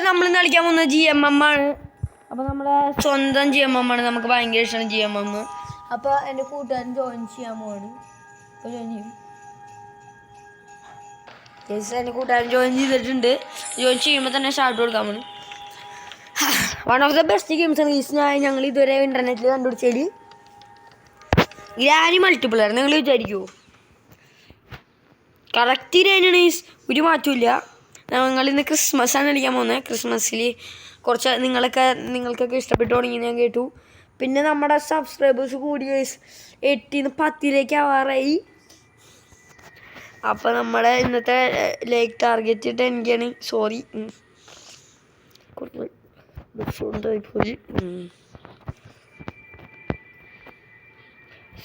നമ്മൾ കളിക്കാൻ പോകുന്ന GMM ആണ്. അപ്പോൾ നമ്മുടെ സ്വന്തം GMM ആണ്. നമുക്ക് ഭയങ്കര ഇഷ്ടമാണ് GMM. അപ്പോൾ എൻ്റെ കൂട്ടുകാരൻ ജോയിൻ ചെയ്യാൻ പോവാണ്. അപ്പോൾ ജോയിൻ ചെയ്യും. എൻ്റെ കൂട്ടുകാരൻ ജോയിൻ ചെയ്തിട്ടുണ്ട്. ജോയിൻ ചെയ്യുമ്പോൾ തന്നെ സ്റ്റാർട്ട് കൊടുക്കാൻ പോകണം. One of the best games ആണ് ഞങ്ങൾ ഇതുവരെ ഇൻ്റർനെറ്റിൽ കണ്ടുപിടിച്ചതിൽ. ഗ്രാനി മൾട്ടിപ്ലെയർ നിങ്ങൾ വിചാരിക്കുമോ? കറക്റ്റ് തന്നെയാണ്. ഒരു മാറ്റമില്ല. ഞങ്ങൾ ഇന്ന് ക്രിസ്മസാണ് കളിക്കാൻ പോകുന്നത്. ക്രിസ്മസിൽ കുറച്ച് നിങ്ങൾക്കൊക്കെ ഇഷ്ടപ്പെട്ടു തുടങ്ങി ഞാൻ കേട്ടു. പിന്നെ നമ്മുടെ സബ്സ്ക്രൈബേഴ്സ് കൂടി 8 10 ആവാറായി. അപ്പോൾ നമ്മുടെ ഇന്നത്തെ ലൈക്ക് ടാർഗറ്റ് 10K. സോറി,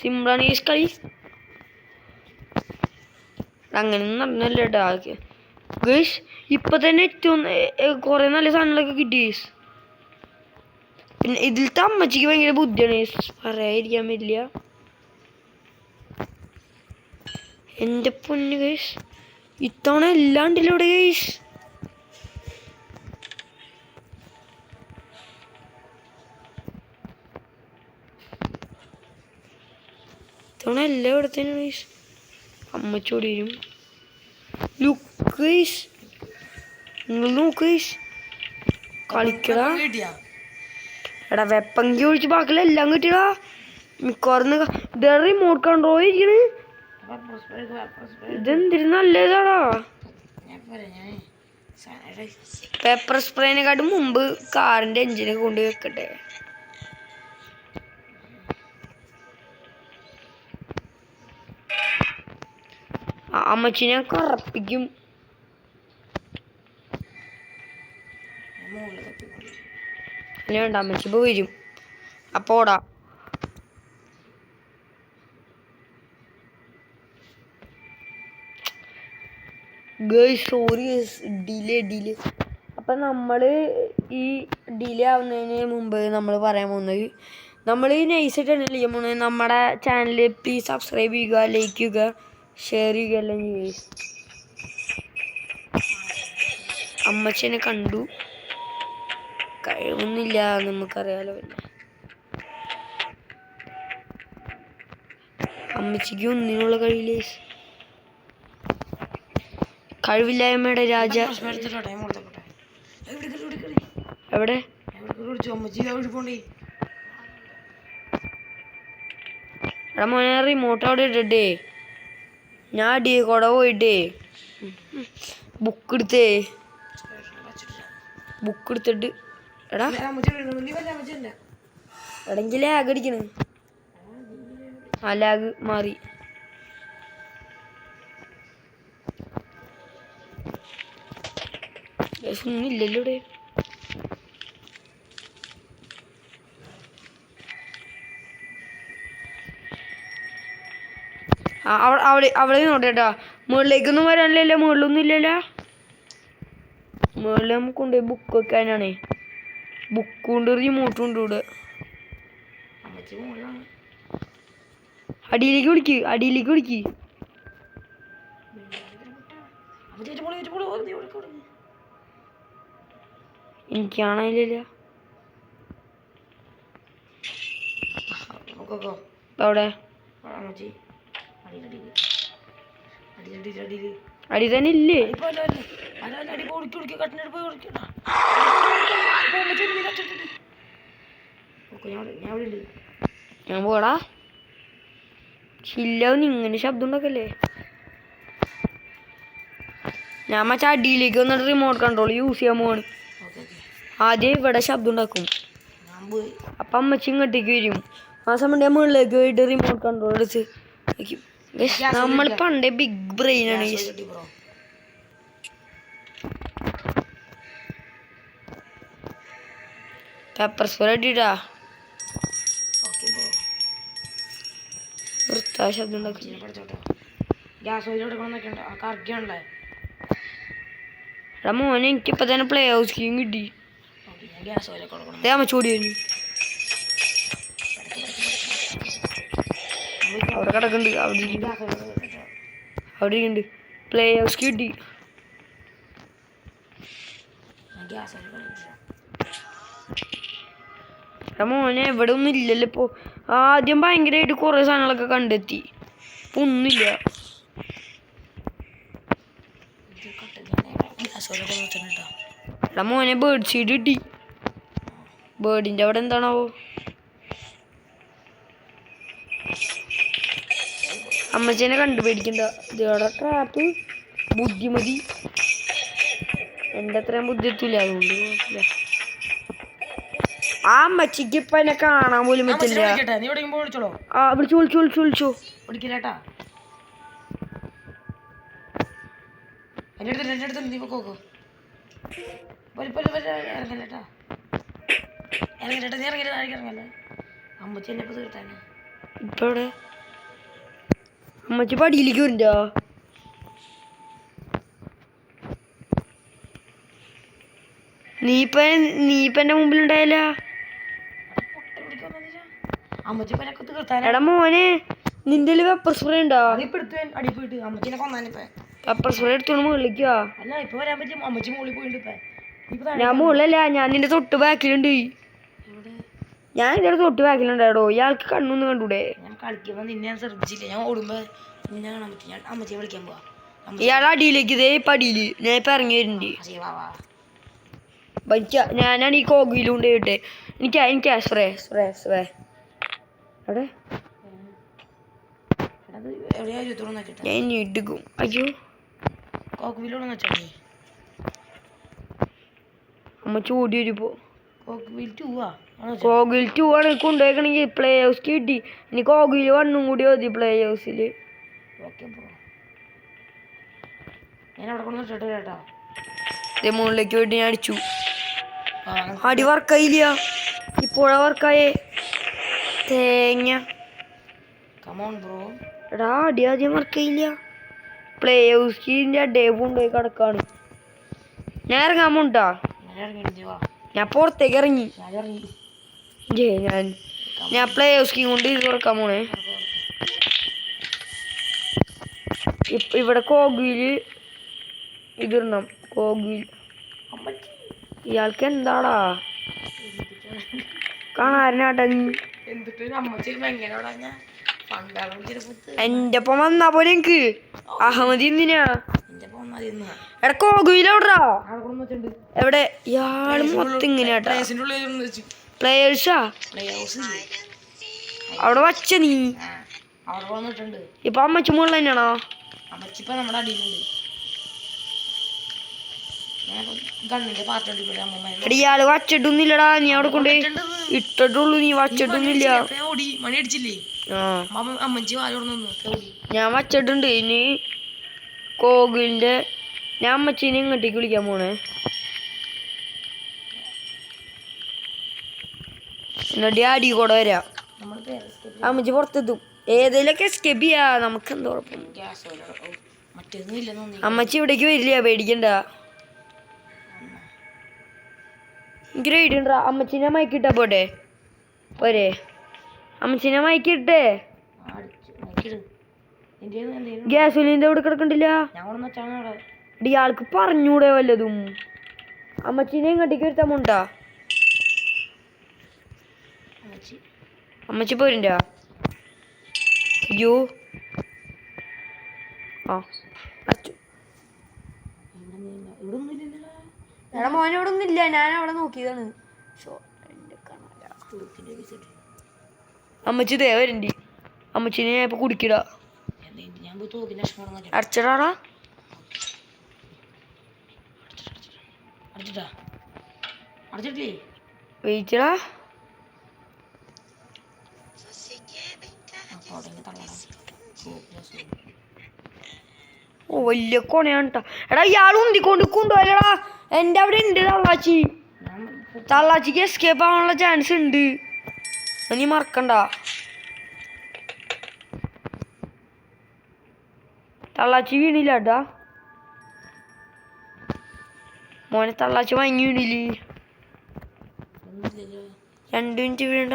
സിമ്പിളാണ് ഈ കളി. അങ്ങനെയൊന്നും നടന്നല്ലേ കേട്ടോ ഗൈസ്. ഇപ്പം തന്നെ ഏറ്റവും കുറേ നല്ല സാധനങ്ങളൊക്കെ കിട്ടി ഗൈസ്. പിന്നെ ഇതിലത്തെ അമ്മച്ചിക്ക് ഭയങ്കര ബുദ്ധിയാണ് ഗൈസ്, പറയാതിരിക്കാൻ പറ്റില്ല. എൻ്റെ പൊന്ന് ഗൈസ്, ഇത്തവണ എല്ലാം ഉണ്ടല്ലോ ഇവിടെ ഗൈസ്. ഇത്തവണ എല്ലാം ഇവിടെ തന്നെയാണ് ഗൈസ്. അമ്മച്ചോടി വരും. ലുക്ക് ഗൈസ്, നിങ്ങൾ നോക്ക് ഗൈസ്. കളിക്കടാ എടാ. വെപ്പങ്കി ഒഴിച്ച് ബാക്കിയുള്ള എല്ലാം കിട്ടിയടാ. മിക്കവാറും റിമോട്ട് കൺട്രോൾ ഇരിക്കണ്. ഇതെന്തിരി നല്ലതാടാ. പേപ്പർ സ്പ്രേനെക്കാട്ടും മുമ്പ് കാറിൻ്റെ എഞ്ചിനൊക്കെ കൊണ്ട് വെക്കട്ടെ. അമ്മച്ചിനെ കറപ്പിക്കും. വേണ്ട, അമ്മച്ചി ഇപ്പോൾ വരും. അപ്പോൾ ഓടാ. Girls sorry delay. അപ്പം നമ്മൾ ഈ ഡിലേ ആവുന്നതിന് മുമ്പ് നമ്മൾ പറയാൻ പോകുന്നത്, നമ്മൾ ഈ നൈസായിട്ടാണ് ചെയ്യാൻ പോകുന്നത്. നമ്മുടെ ചാനൽ പ്ലീസ് സബ്സ്ക്രൈബ് ചെയ്യുക, ലൈക്ക് ചെയ്യുക, ഷെയർ ചെയ്യുക എല്ലാം ചെയ്യുക. അമ്മച്ചനെ കണ്ടു, കഴിവൊന്നുമില്ല നമുക്കറിയാലോ. പിന്നെ അമ്മച്ചിക്ക് ഒന്നിനുള്ള കഴിയില്ലേ. കഴിവില്ലായ്മയുടെ രാജ. എവിടെ എടാ മോനെ, റിമോട്ട് അവിടെ ഇട്ടേ. ഞാൻ കൂടെ പോയിട്ടേ ബുക്ക് എടുത്തിട്ട് എടാ എടെങ്കിൽ ലാഗ് അടിക്കണ്. ആ ലാഗ് മാറി. ഒന്നുമില്ലല്ലോ ഇവിടെ. അവിടെ നോട്ടേട്ടാ. മുകളിലേക്കൊന്നും വരാനില്ലല്ലോ. മുകളിലൊന്നും ഇല്ലല്ലോ. മുകളിൽ നമുക്ക് കൊണ്ടുപോയി ബുക്ക് വെക്കാനാണേ. ബുക്കുണ്ട്, റിമോട്ടും ഉണ്ട് ഇവിടെ. അടിയിലേക്ക് വിളിക്ക്. എനിക്കാണില്ല. അവിടെ അടി തന്നെ ഇല്ലേ? ഞാൻ പോടാ. ചില്ലാവും ഇങ്ങനെ ശബ്ദം ഉണ്ടാക്കല്ലേ. ഞാൻ മറ്റേ അടിയിലേക്ക് വന്നിട്ട് റിമോട്ട് കൺട്രോൾ യൂസ് ചെയ്യാൻ പോവാണ്. ആദ്യം ഇവിടെ ശബ്ദം ഉണ്ടാക്കും. അപ്പം അമ്മച്ചി ഇങ്ങോട്ടേക്ക് വരും. ആ സമയം ഞാൻ മുകളിലേക്ക് പോയിട്ട് റിമോട്ട് കൺട്രോൾ എടുത്ത് വയ്ക്കും. നമ്മൾ പണ്ടേ ബിഗ് ബ്രെയിനാണ്. പേപ്പർ സ്പ്രേ അടിയിടാ. ശബ്ദം ഉണ്ടാക്കി. എടാ മോനെ, എനിക്കിപ്പോൾ തന്നെ പ്ലേ ഹൗസ് കീം കിട്ടി. അമ്മച്ചോടി വരുന്നു. അവിടെ കിടക്കുന്നുണ്ട്. അവിടെ ഉണ്ട് പ്ലേ ഹൗസ് കിട്ടി. മോനെ ഇവിടെ ഒന്നും ഇല്ലല്ലോ ഇപ്പൊ. ആദ്യം ഭയങ്കരമായിട്ട് കുറെ സാധനങ്ങളൊക്കെ കണ്ടെത്തി, ഇപ്പൊ ഒന്നുമില്ല. എടാ മോനെ ബേർഡ് സീഡ് കിട്ടി. ബേർഡിന്റെ അവിടെ എന്താണാവോ? അമ്മച്ചേനെ കണ്ടുപിടിക്കണ്ട. ഇതോടെ ട്രാപ്പ് ബുദ്ധിമതി. എൻ്റെ അത്രയും ബുദ്ധി എത്തൂല, അതുകൊണ്ട് കുഴപ്പമില്ല. ആ അമ്മച്ചിക്ക് ഇപ്പൊ എന്നെ കാണാൻ പോലും പറ്റില്ല. ആ വിളിച്ചു വിളിച്ചു വിളിച്ചു വിളിച്ചു പിടിക്കില്ലേട്ടാ. അമ്മച്ചി എന്നെ ഇപ്പൊ തീർത്താനെ. ഇപ്പൊ എവിടെ? അമ്മച്ചി പടിയിലേക്ക് വരണ്ട. നീ ഇപ്പൊ എന്റെ മുമ്പിലുണ്ടായില്ല. അമ്മച്ചി ഇപ്പൊ എന്നെ തീർത്താനെ. എടാ മോനെ, നിന്റെ പെപ്പർ സ്പ്രേ ഉണ്ടോ? അടി പോയിട്ട് അമ്മച്ചിനെ കൊന്നാനിപ്പ. പെപ്പർ സ്പ്രേ എടുത്തോണ്ട് മുകളിലേക്കാ. അല്ല ഇപ്പൊ വരാൻ പറ്റും. അമ്മച്ചി മുകളിൽ പോയിട്ട് ഞാൻ മുകളിലല്ല, ഞാൻ നിന്റെ തൊട്ട് ബാക്കിലുണ്ട്. ഞാൻ ഇതിന്റെ തൊട്ട് ബാക്കിലുണ്ടായിടോ. ഇയാൾക്ക് കണ്ണൊന്നും കണ്ടൂടെ? ഞാൻ കളിക്കുമ്പോ നിന്നെ ഞാൻ ശ്രദ്ധിച്ചില്ല. ഞാൻ ഓടുമ്പോ നിന്നെ കാണാൻ പറ്റും. ഞാൻ അമ്മച്ചിയെ വിളിക്കാൻ പോവാ. ഇയാളെ അടിയിലേക്ക് ഇതേ പടിയില് ഞാൻ ഇപ്പൊ ഇറങ്ങി വരുന്നുണ്ട്. ഞാനാണ് ഈ കോഗിലും കൊണ്ടുപോയിട്ട് എനിക്ക് സ്പ്രേ സ്പ്രേ സ്പ്രേ അവിടെ ഞാൻ ഇനി എടുക്കും. അയ്യോ അമ്മ ചൂടി വരുമ്പോ കോഗിൽ 2 ആണ് കൊണ്ടുപോയിക്കണെങ്കിൽ പ്ലേ ഹൗസ് കിട്ടി. ഇനി കോഗിൽ 1 കൂടി മതി പ്ലേ ഹൗസില്. മുകളിലേക്ക് പോയിട്ട് ഞാൻ അടിച്ചു. അടി വർക്കായില്ല. ഇപ്പോഴാ വർക്കായേ തേങ്ങ. എടാ അടി ആദ്യം വർക്കായില്ല. പ്ലേ ഹൗസിന്റെ ഡേ കൊണ്ടുപോയി കിടക്കാണ്. ഞാൻ ഇറങ്ങാൻ പോണ്ടാ. ഞാൻ പുറത്തേക്ക് ഇറങ്ങി. ഞാൻ പ്ലേ ഹൗസ് കൊണ്ട് ഇത് തുറക്കാൻ പോണേ. ഇവിടെ കോഗില് ഇതിടണം. കോഗിൽ ഇയാൾക്ക് എന്താടാ കാണാനാട്ടാ നീ? എന്റെ ഒപ്പം വന്നാ പോലെ എനിക്ക് അഹമ്മദി എന്തിനാ? എടാ കോഗിലോടാ എവിടെ? ഇയാള് മൊത്തം ഇങ്ങനെയാട്ടാ. പ്ലേയേഴ്സാ അവിടെ വച്ച നീ ഇപ്പൊ അമ്മച്ചി മുകളിൽ തന്നെയാണോ? ഇയാള് വച്ചിട്ടൊന്നുമില്ലടാ. നീ അവിടെ കൊണ്ട് ഇട്ടിട്ടുള്ളൂ. നീ വച്ചിട്ടൊന്നുമില്ല. ഞാൻ വച്ചിട്ടുണ്ട്. ഇനി കോഗിലിന്റെ ഞാൻ അമ്മച്ചീനെ ഇങ്ങോട്ടേക്ക് വിളിക്കാൻ പോണേ. എന്നിട്ട് അടി കൂടെ വരാം. അമ്മച്ചി പുറത്തെത്തും. ഏതെങ്കിലൊക്കെ എസ്കേപ്പ് ചെയ്യാ. നമുക്ക് എന്താ കുഴപ്പം? അമ്മച്ചി ഇവിടേക്ക് വരില്ല, പേടിക്കണ്ട. എനിക്ക് റൈഡ് ഉണ്ടാ. അമ്മച്ചീനെ മയക്കിട്ടാ പോട്ടെ പോരെ? അമ്മച്ചീനെ മയക്കിട്ടേ. ഗ്യാസോലിന്റെ അവിടെ കിടക്കണ്ടില്ല. ഇയാൾക്ക് പറഞ്ഞൂടെ വല്ലതും? അമ്മച്ചീനെ ഇങ്ങോട്ടേക്ക് വരുത്താൻ പോണ്ടാ. അമ്മച്ചി പോരിണ്ടാ? അയ്യോ ആ അച്ചു. എടാ മോനെ ഇവിടെ ഒന്നും ഇല്ല. ഞാൻ അവിടെ നോക്കിയതാണ്. അമ്മച്ചി ദേവരുണ്ട്. അമ്മച്ചിനെ ഞാൻ ഇപ്പൊ കുടിക്കടാ. അടച്ചടാടാ. വെയിച്ചടാ. ഓ വലിയ കൊണയാണ് ട്ടാ. എടാ ഇയാൾ ഉന്തിക്കൊണ്ട് കൊണ്ടുപോയല്ലടാ. എൻ്റെ അവിടെ ഉണ്ട് തള്ളാച്ചി. തള്ളാച്ചിക്ക് എസ്കേപ്പ് ആവാനുള്ള ചാൻസ് ഉണ്ട്. നീ മറക്കണ്ട. തള്ളാച്ചി വീണില്ല ഏട്ടാ. മോനെ തള്ളാച്ചി വാങ്ങി വീണില്ലേ? 2 മിനിറ്റ് വീണ്ട.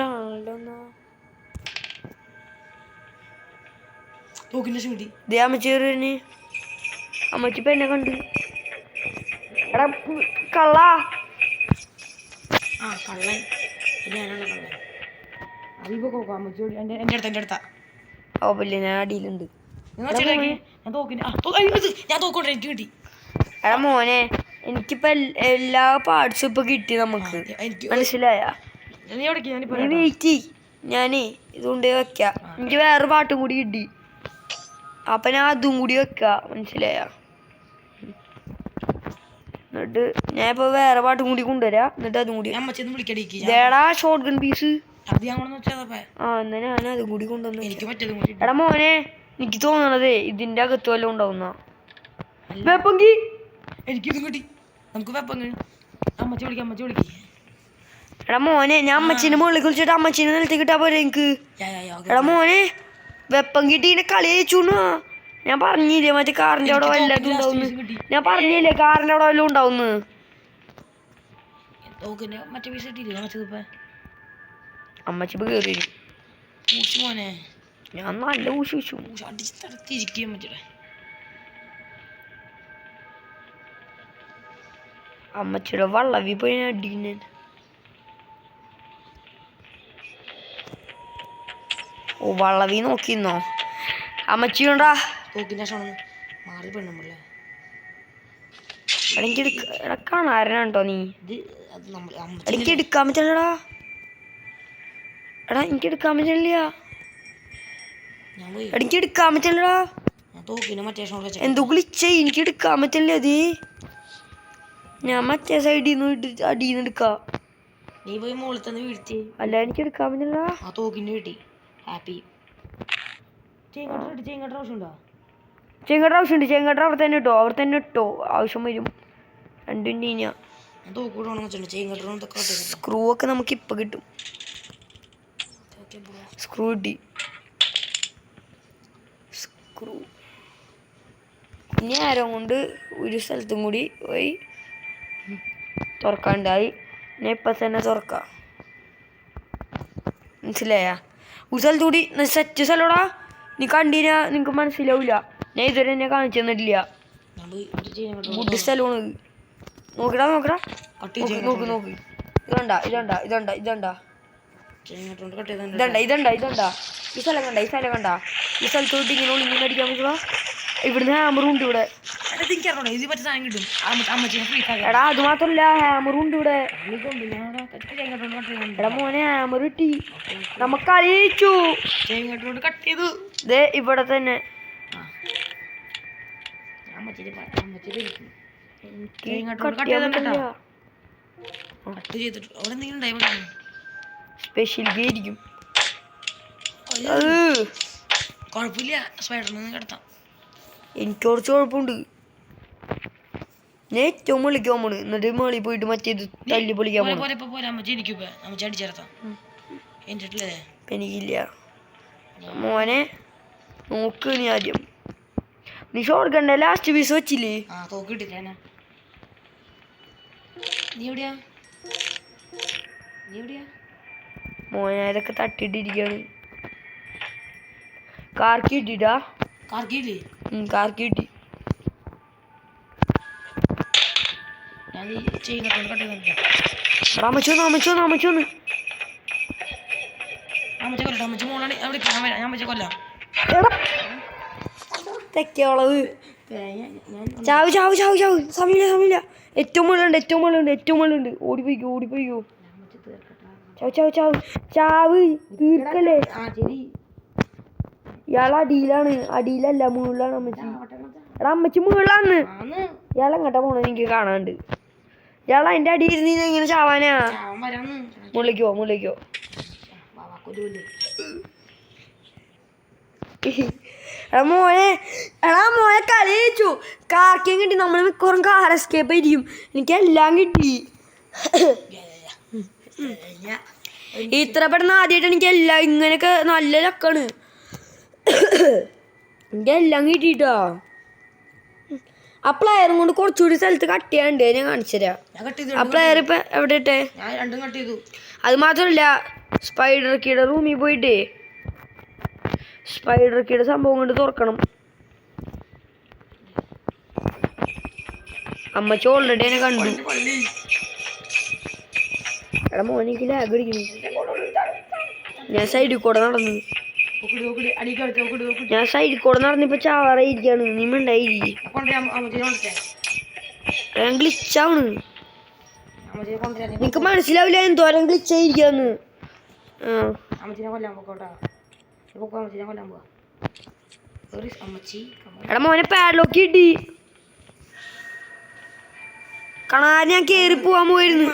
അമ്മച്ചി അമ്മച്ചി ഇപ്പൊ എന്നെ കണ്ട്. എടാ കള്ള കള്ളൻ ഞാനാണ് കള്ളൻ. അതിപ്പോ കോക്കോ അമ്മച്ചോട് എൻ്റെ അടുത്താ. ഓ പിന്നെ ഞാൻ അടിയിലുണ്ട്. ഞാൻ തോക്കോട്ടെ, എനിക്ക് കിട്ടി. എടാ മോനെ എനിക്കിപ്പോ എല്ലാ പാർട്സും ഇപ്പൊ കിട്ടി നമുക്ക്. മനസ്സിലായ? നീ എവിടേക്ക്? നീ വെയിറ്റ്. ഞാനേ ഇതുകൊണ്ട് വെക്കാം. എനിക്ക് വേറെ പാട്ടും കൂടി കിട്ടി. അപ്പൊ ഞാൻ അതും കൂടി വെക്കാം. മനസ്സിലായ? എന്നിട്ട് ഞാൻ ഇപ്പൊ വേറെ പാട്ടും കൂടി കൊണ്ടുവരാം. എന്നിട്ട് അതും കൂടി ഇതേടാ ഷോർട്ട് ഗൺ പീസ്. ആ എന്നാ ഞാൻ അതും കൂടി കൊണ്ടുവന്നു. എടാ മോനെ എനിക്ക് തോന്നണതേ ഇതിന്റെ അകത്ത് വല്ലതും ഉണ്ടാവുന്ന വെപ്പങ്കി. എനിക്കിതും കിട്ടി. നമുക്ക് വെപ്പം അമ്മച്ചി വിളിക്കാം. എടാ മോനെ ഞാൻ അമ്മച്ചീനെ മുകളിൽ കുളിച്ചിട്ട് അമ്മച്ചീനെ നിലത്തേക്ക് കിട്ടാ പോരെ എനിക്ക്. എടാ മോനെ വെപ്പം കിട്ടീനെ കളി അയച്ചുണ്ണാ. ഞാൻ പറഞ്ഞില്ലേ മറ്റേ കാറിന്റെ അവിടെ വല്ലതും ഉണ്ടാവുന്നു. ഞാൻ പറഞ്ഞില്ലേ കാറിന്റെ അവിടെ വല്ലതും ഉണ്ടാവുന്നു. അമ്മച്ചി ഇപ്പൊ കേറി മോനെ ഞാൻ നല്ല ഊശി വെച്ചു. അമ്മച്ചിയുടെ വള്ളവി പോയി അടിന്നെ. ഓ വള്ളവി നോക്കിന്നോ അമ്മച്ചി കൊണ്ടാ മാറി പെണ്ണുമ്പല്ലേ എനിക്ക് കാണാരനാട്ടോ നീ. എനിക്ക് എടുക്കാൻ പറ്റില്ലടാ. എടാ എനിക്ക് എടുക്കാൻ പറ്റില്ല. എനിക്ക് എടുക്കാൻ പറ്റില്ലടാ. എന്തോ ഗ്ലിച്ചേ എനിക്ക് എടുക്കാൻ പറ്റില്ല. അത് ഞാൻ മറ്റേ സൈഡിൽ നിന്ന് അടിയിൽ നിന്ന് എടുക്കാം. നീ പോയി മുകളിൽ തന്നെ വീഴ്ത്തി. അല്ല എനിക്ക് എടുക്കാൻ പറ്റില്ല. ആ തോക്കിന്റെ കിട്ടി. ഹാപ്പി. ആവശ്യമുണ്ടോ? ചെങ്കട്ട ആവശ്യമുണ്ട്. ചെങ്കട്ട അവിടെ തന്നെ ഇട്ടോ. അവിടെ തന്നെ ഇട്ടോ. ആവശ്യം വരും. രണ്ടും ഞാൻ സ്ക്രൂ ഒക്കെ നമുക്ക് ഇപ്പൊ കിട്ടും. സ്ക്രൂ കിട്ടി. സ്ക്രൂ ഇനി ആരോ കൊണ്ട് ഒരു സ്ഥലത്തും കൂടി പോയി തുറക്കാണ്ടായി. ഞാൻ ഇപ്പൊ തന്നെ തുറക്കാം. മനസ്സിലായ? ഒരു സ്ഥലത്ത് കൂടി സെറ്റ് സ്ഥലമാടാ. നീ കണ്ടിനാ നിനക്ക് മനസ്സിലാവില്ല. ഞാൻ ഇതുവരെ എന്നെ കാണിച്ചു തന്നിട്ടില്ല. ഗുഡ് സ്ഥലമാണ്. നോക്കടാ നോക്ക്. ഇതണ്ടാ ഈ സ്ഥലം കണ്ട. ഈ സ്ഥലത്തോട്ട് ഇങ്ങനെ ഒളിങ്ങനെ അടിക്കാൻ പറ്റുക. ഇവിടുന്ന് ഹാമറും ഉണ്ട് ഇവിടെ. എടാ അത് മാത്രല്ല ഹാമറും ഉണ്ട് ഇവിടെ. എടാ മോനെ ഹാമർ കിട്ടി. നമുക്ക് കളിച്ചു. ദേ ഇവിടെ തന്നെ. സ്പെഷ്യൽ ആയിരിക്കും. കുഴപ്പമില്ല. സ്പൈഡറിനെ കിടത്താം. എനിക്ക് കുറച്ച് കുഴപ്പമുണ്ട്. ഞാൻ ഏറ്റവും വിളിക്കാൻ പോണ്. എന്നിട്ട് മേളിൽ പോയിട്ട് മറ്റേത് തല്ലി പൊളിക്കാൻ പോണു. എനിക്കില്ല മോനെ. നോക്ക് നീ ആദ്യം. നീ ഷോർട്ട് ഗണ്ണിന്റെ ലാസ്റ്റ് പീസ് വെച്ചില്ലേ? മോനെ അതൊക്കെ തട്ടിട്ടിരിക്കാണ്. കാർക്ക് കിട്ടിട്ടാ. കാർക്ക് കിട്ടി. അമ്മച്ചോന്ന് തെക്കോളവ് ചാവ്. സമയമില്ല. ഏറ്റവും മുകളിലുണ്ട്. ഓടിപ്പോയിക്കോ. ചാവ് തീർക്കല്ലേ. ഇയാളെ അടിയിലല്ല മുകളിലാണ് അമ്മച്ചി. എടാ അമ്മച്ചി മുകളിലാന്ന്. ഇയാളെങ്ങട്ടാ പോണ എനിക്ക് കാണാണ്ട്. ഇയാൾ അതിന്റെ അടിയിൽ നീ ഇങ്ങനെ ചാവാനാ. മുകളിലേക്കോ. എടാ മോനെ കളി ജയിച്ചു. കാർക്കേം കിട്ടി. നമ്മൾ മിക്കവാറും കാർ എസ്കേപ്പ് ആയിരിക്കും. എനിക്കെല്ലാം കിട്ടി. ഇത്ര പെട്ടെന്ന് ആദ്യമായിട്ട് എനിക്കെല്ലാം ഇങ്ങനെയൊക്കെ നല്ല ലക്കാണ്. എനിക്കെല്ലാം കിട്ടിട്ടോ. ആ പ്ലെയറും കൊണ്ട് കുറച്ചുകൂടി സ്ഥലത്ത് കട്ട് ചെയ്യാണ്ട് ഞാൻ കാണിച്ചു തരാം. ആ പ്ലെയർ ഇപ്പൊ എവിടെ ഇട്ടെ? അത് മാത്രമല്ല സ്പൈഡർ കീയുടെ റൂമിൽ പോയിട്ടേ സ്പൈഡർ കീയുടെ സംഭവം കൊണ്ട് തുറക്കണം. അമ്മച്ചി ഓൾറെഡി എന്നെ കണ്ടു. എടാ മോനിക്ക് ലാഗ് അടിക്കുന്നു. ഞാൻ സൈഡിൽ കൂടെ നടന്നു. ഞാൻ സൈഡിൽ കൂടെ നടന്നിപ്പോ ചാവാറായിരിക്കാണ്. നീ മിണ്ടായി ഗ്ലിച്ചാണ്. നിനക്ക് മനസ്സിലാവില്ല എന്തോരം ഗ്ലിച്ചായിരിക്കാന്ന്. എടാ മോനെ പാഡ്ലോക്ക് ഇടി. കാണാ ഞാൻ കേറി പോവാൻ പോയിരുന്നു.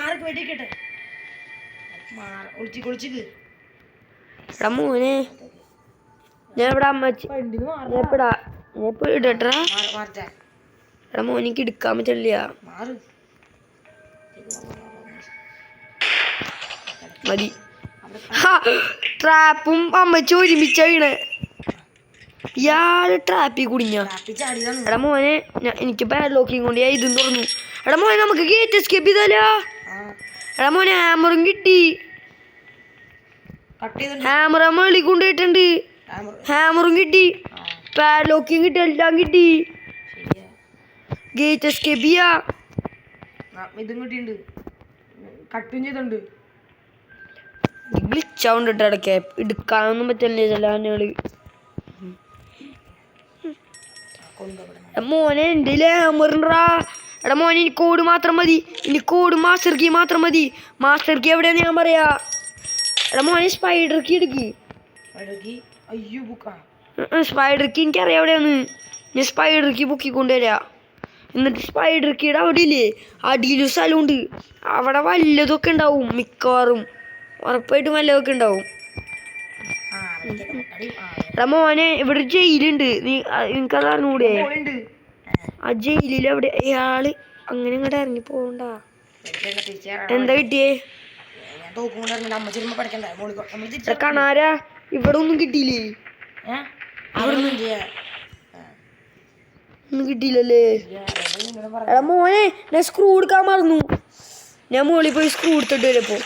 എടാ മോനെ ഞാൻ ഇവിടെ അമ്മച്ചി ഇടട്ടാ. എടാ മോനിക്ക് എടുക്കാൻ പറ്റില്ല. മതി. ട്രാപ്പും അമ്മച്ചി ഒരുമിച്ചാണ്. ഇയാള് ട്രാപ്പിൽ കുടുങ്ങിയ. എടാ മോനെ എനിക്ക് പാഡ്ലോക്കിങ് കൊണ്ട് ഞാൻ ഇതും തുറന്നു. എടാ മോനെ നമുക്ക് ഗേറ്റ് എസ്കേപ്പ് ചെയ്താലോ? എടാ മോനെ ഹാമറും കിട്ടി. ഹാമർ അമ്മ വെളി കൊണ്ടുപോയിട്ടുണ്ട്. ഹാമറും കിട്ടി, പാഡ്ലോക്കിങ് കിട്ടി, എല്ലാം കിട്ടി. ഗേറ്റ് എസ്കേപ്പ് ചെയ്യാ. ഇതും കിട്ടിയിട്ടുണ്ട്, കട്ടും ചെയ്തിട്ടുണ്ട്. ഗ്ലിച്ചാവുണ്ട് ഇടയ്ക്ക്. എടുക്കാനൊന്നും പറ്റില്ലേ ചില ആനകള്. മോനെ എൻ്റെ ഹാമറിൻറാ. എടാ മോനെ എനിക്ക് കോഡ് മാത്രം മതി. എനിക്ക് കോഡ് മാസ്റ്റർ കീ മാത്രം മതി. മാസ്റ്റർ കീ എവിടെയാന്ന് ഞാൻ പറയാ. എടാ മോനെ സ്പൈഡർ കീ എടുക്ക്. സ്പൈഡർ കീ എനിക്കറിയാം എവിടെയാന്ന്. ഞാൻ സ്പൈഡർ കീ ബുക്കി കൊണ്ടുവരാ. എന്നിട്ട് സ്പൈഡർ കീയുടെ അവിടെ ഇല്ലേ അടിയിലൊരു സ്ഥലമുണ്ട്. അവിടെ വല്ലതൊക്കെ ഉണ്ടാവും മിക്കവാറും. ഉറപ്പായിട്ടും വല്ലതൊക്കെ ഉണ്ടാവും. എടാ മോനെ ഇവിടെ ജയിലുണ്ട്. നിനക്കത് അറിഞ്ഞൂടെ? ആ ജയിലിൽ അവിടെ അയാള് അങ്ങനെ ഇങ്ങോട്ട് ഇറങ്ങി പോകണ്ട. എന്താ കിട്ടിയേ? കണാരാ ഇവിടെ ഒന്നും കിട്ടിയില്ലേ? ഒന്നും കിട്ടിയില്ലല്ലേ? എടാ മോനെ ഞാൻ സ്ക്രൂ എടുക്കാൻ മറന്നു. ഞാൻ മുകളിൽ പോയി സ്ക്രൂ എടുത്തിട്ട് വരപ്പോ.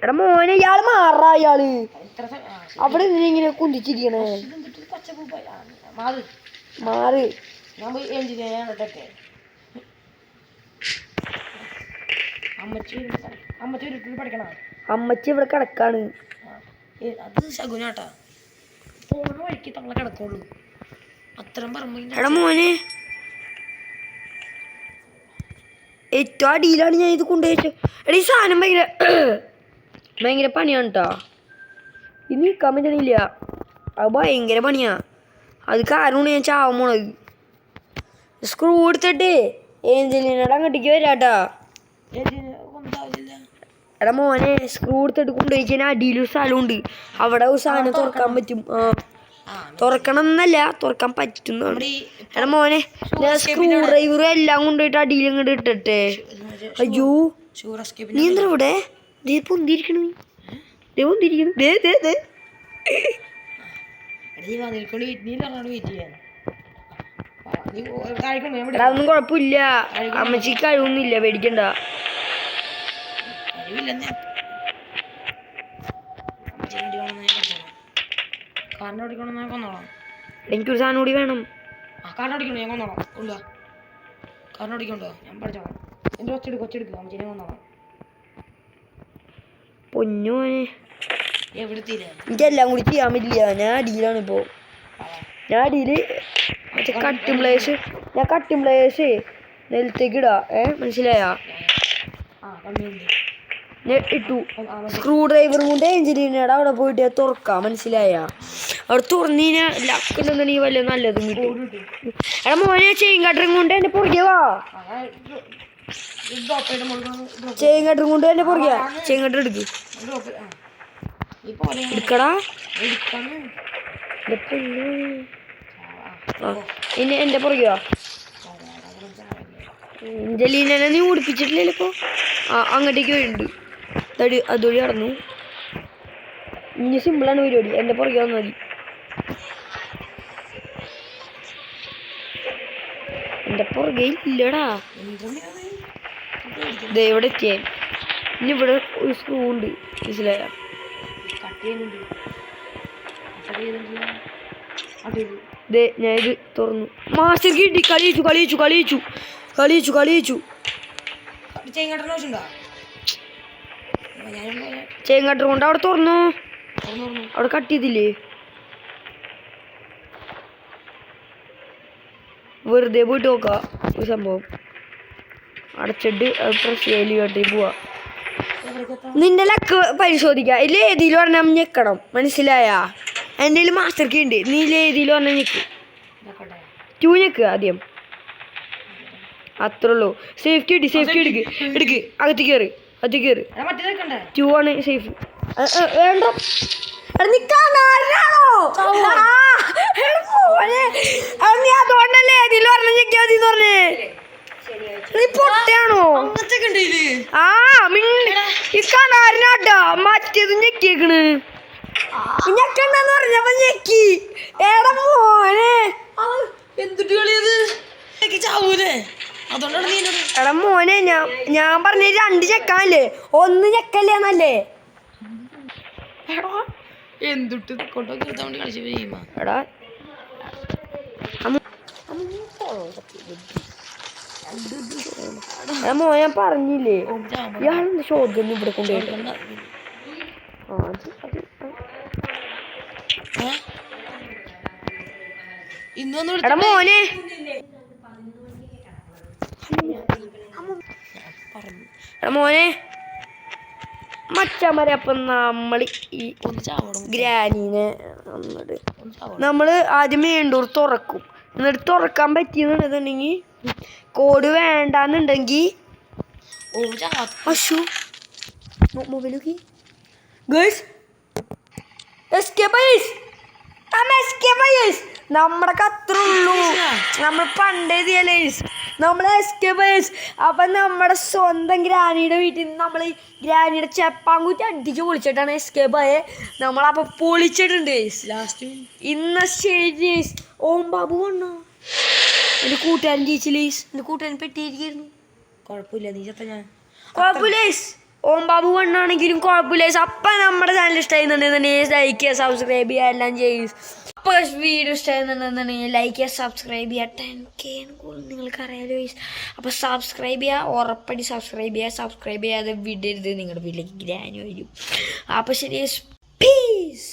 എടാ മോനെ ഇയാള് മാറാ. ഇയാള് അവിടെ ഇങ്ങനെ കുന്തിച്ചിരിക്കണേ. മാറ്. അമ്മച്ചി ഇവിടെ കിടക്കാണ്. അത് ശകുനാട്ടാ. പോണ വഴിക്ക് തങ്ങളെ കിടക്കുള്ളൂ. അത്രയും പറമ്പ്. എടാ മോനെ ഏറ്റവും അടിയിലാണ് ഞാൻ ഇത് കൊണ്ടുപോയിട്ട്. എടാ ഈ സാധനം ഭയങ്കര പണിയാണ് കേട്ടോ. ഇത് നിൽക്കാൻ പറ്റണില്ല. അത് ഭയങ്കര പണിയാ. അത് കാരണമാണ് ഞാൻ ചാവാൻ പോണത്. സ്ക്രൂ എടുത്തിട്ട് ഏഞ്ചലിനോട് അങ്ങോട്ടേക്ക് വരാട്ടാ. എടാ മോനെ സ്ക്രൂ എടുത്തിട്ട് കൊണ്ടുപോയി കഴിഞ്ഞാൽ അടിയിലൊരു സ്ഥലമുണ്ട്. അവിടെ ഒരു സാധനം തുറക്കാൻ പറ്റും. തുറക്കണം എന്നല്ല, തുറക്കാൻ പറ്റുന്നതാണ്. എടാ മോനെ ഞാൻ സ്ക്രൂ ഡ്രൈവറും എല്ലാം കൊണ്ടുപോയിട്ട് അടിയിൽ ഇങ്ങോട്ട് ഇട്ടിട്ടെ. അയ്യോ നീ എന്താ ഇവിടെ പൊന്തിരിക്കണു? പൊന്തിരിക്കണു. അതൊന്നും കുഴപ്പമില്ല. അമ്മച്ചിക്ക് കഴിവൊന്നുമില്ല, പേടിക്കണ്ട. എനിക്കൊരു സാധനം കൂടി വേണം. കാറിനോടിക്കണോ? ഞാൻ കൊന്നോളാം. കൊണ്ടുവാ. കാറിനോടിക്കണ്ടോ? ഞാൻ പഠിച്ചോളാം. എൻ്റെ കൊച്ചെടുക്കുക. അമ്മച്ചേനെ കൊന്നോളാം. പൊന്നു മോനെ എവിടെ തീരെ എനിക്കെല്ലാം കൂടി ചെയ്യാൻ പറ്റില്ല. ഞാൻ അടിയിലാണ് ഇപ്പോ. ഞാൻ അടിയില് മറ്റേ കട്ടിംഗ് പ്ലേയേഴ്സ് നിലത്തേക്ക് ഇടാ. മനസ്സിലായാ? ഞാൻ ഇട്ടു. സ്ക്രൂ ഡ്രൈവറും കൊണ്ട് എഞ്ചിനീയറുടെ അവിടെ പോയിട്ട് തുറക്കാം. മനസ്സിലായ? അവിടെ തുറന്നു കഴിഞ്ഞാൽ ലക്കുണ്ടെന്നുണ്ടെങ്കിൽ വല്ല നല്ലതും കിട്ടും. എടാ മോനെ ചെയിൻ കട്ടറും കൊണ്ട് എന്റെ പുറകെ വാ. ചെയിൻ കട്ടറും കൊണ്ട് എന്റെ പുറകെ. ചെയിൻ കട്ടർ എടുക്കടാ. ഇനി എന്റെ പുറകെ വാ. ജലീനെ നീ ഓടിപ്പിച്ചിട്ടില്ലല്ലോ ഇപ്പൊ. അങ്ങോട്ടേക്ക് വരുന്നുണ്ട്. അതുവഴി നടന്നു. ഇനി സിമ്പിളാണ് പരിപാടി. എൻ്റെ പുറകെ വന്നാൽ മതി. എൻ്റെ പുറകെ ഇല്ലടാ. ഇവിടെ എത്തിയേ. ഇനി ഇവിടെ ഒരു സ്ക്രൂ ഉണ്ട്. മനസ്സിലായ? ഞാൻ ഇത് തുറന്നു. മാസ്റ്റർ കിട്ടി. കളിയിച്ചു. ചെങ്ങാട്ടൻ ആവശ്യമുണ്ടോ? ഞാനും ചേങ്ങാട്ടർ കൊണ്ട് അവിടെ തുറന്നു, തുറന്നു. അവിടെ കട്ട് ചെയ്തില്ലേ? വെറുതെ പോയിട്ട് നോക്കാം ഒരു സംഭവം. അടച്ചിട്ട് പ്രസ് കട്ടി പോവാ. നിന്റെ ലക്ക് പരിശോധിക്കാം. ഇതിൽ ഏതിലും പറഞ്ഞാൽ ഞെക്കണം, മനസ്സിലായാ? എൻ്റെ കയ്യിൽ മാസ്റ്റർ കീ ഉണ്ട്. നീ ഏതിലും പറഞ്ഞാൽ ഞെക്ക്. 2 ഞെക്ക് ആദ്യം, അത്രേ ഉള്ളൂ. സേഫ്റ്റി എടുക്ക് അകത്ത് കയറ്. 2 ആണ് സേഫ്. വേണ്ട നീ അതുകൊണ്ടല്ലേ ഏതിലും പറഞ്ഞ ഞെക്കിയാ മതി പറഞ്ഞേ. നീ പൊട്ടയാണോ? ആ ഈ കണാറിനാട്ടാ മറ്റേത് ഞെക്കിയേക്കണ്. ഞെക്കണ്ടെന്ന് പറഞ്ഞപ്പോ ഞെക്കി. എടാ മോനെ, എന്തിട്ട് കളിയത്? ചാവൂലേ? അതുകൊണ്ടാണ് നീ എടാ മോനെ, ഞാൻ പറഞ്ഞ 2 ചെക്കാനല്ലേ, 1 ചെക്കല്ലേന്നല്ലേ? എന്തിട്ട് കൊണ്ടൊക്കെ എടുത്താൻ വേണ്ടി കളിച്ചു ചെയ്യുമ്പോ എടാ മോനെ, ഞാൻ പറഞ്ഞില്ലേ ഇയാളെന്താ ചോദ്യം ഇവിടെ കൊണ്ടുപോയിട്ട്. ഇന്നൊന്നും എടാ മോനെ, എടാ മോനെ മച്ചാമാരെ, അപ്പം നമ്മൾ ഈ ഗ്രാനീനെ നമ്മൾ ആദ്യം മേണ്ടൂർ തുറക്കും. എന്നിട്ട് തുറക്കാൻ പറ്റിയെന്നുണ്ടെന്നുണ്ടെങ്കിൽ കോഡ് വേണ്ടാന്നുണ്ടെങ്കിൽ അശു മൊബൈലൊക്കെ നമ്മുടെ കത്രയുള്ളൂ. നമ്മൾ പണ്ടേ നമ്മൾ എസ്കേപ്പേഴ്സ്. അപ്പം നമ്മുടെ സ്വന്തം ഗ്രാനിയുടെ വീട്ടിൽ നിന്ന് നമ്മൾ ഗ്രാനിയുടെ ചെപ്പാങ്കുറ്റി അടിച്ച് പൊളിച്ചിട്ടാണ് എസ്കേപ്പ് ആയത്. നമ്മളപ്പോൾ പൊളിച്ചിട്ടുണ്ട് ലാസ്റ്റ്. ഇന്ന് ശരി ഓം ബാബു വണ്ണോ എൻ്റെ കൂട്ടുകാരൻ ജയിച്ചില്ലേസ്. എൻ്റെ കൂട്ടുകാരൻ പെട്ടിയിരിക്കുന്നു. കുഴപ്പമില്ല, നീ ചത്ത ഞാൻ കുഴപ്പമില്ലേസ്. ഓം ബാബു വണ്ണാണെങ്കിലും കുഴപ്പമില്ലേസ്. അപ്പം നമ്മുടെ ചാനൽ ഇഷ്ടമായിരുന്നുണ്ടെന്നുണ്ടെങ്കിൽ ലൈക്ക് ചെയ്യുക, സബ്സ്ക്രൈബ് ചെയ്യുക, എല്ലാം ചെയ്യും. അപ്പോൾ വീഡിയോ ഇഷ്ടമായിരുന്നുണ്ടെന്നുണ്ടെങ്കിൽ ലൈക്ക് ചെയ്യുക, സബ്സ്ക്രൈബ് ചെയ്യുക. 10K നിങ്ങൾക്കറിയാലോ. അപ്പോൾ സബ്സ്ക്രൈബ് ചെയ്യുക, ഉറപ്പടി സബ്സ്ക്രൈബ് ചെയ്യുക. സബ്സ്ക്രൈബ് ചെയ്യാതെ വിടരുത്, നിങ്ങളുടെ വീട്ടിലേക്ക് ഗ്രാനി വരും. അപ്പോൾ ശരി, പീസ്.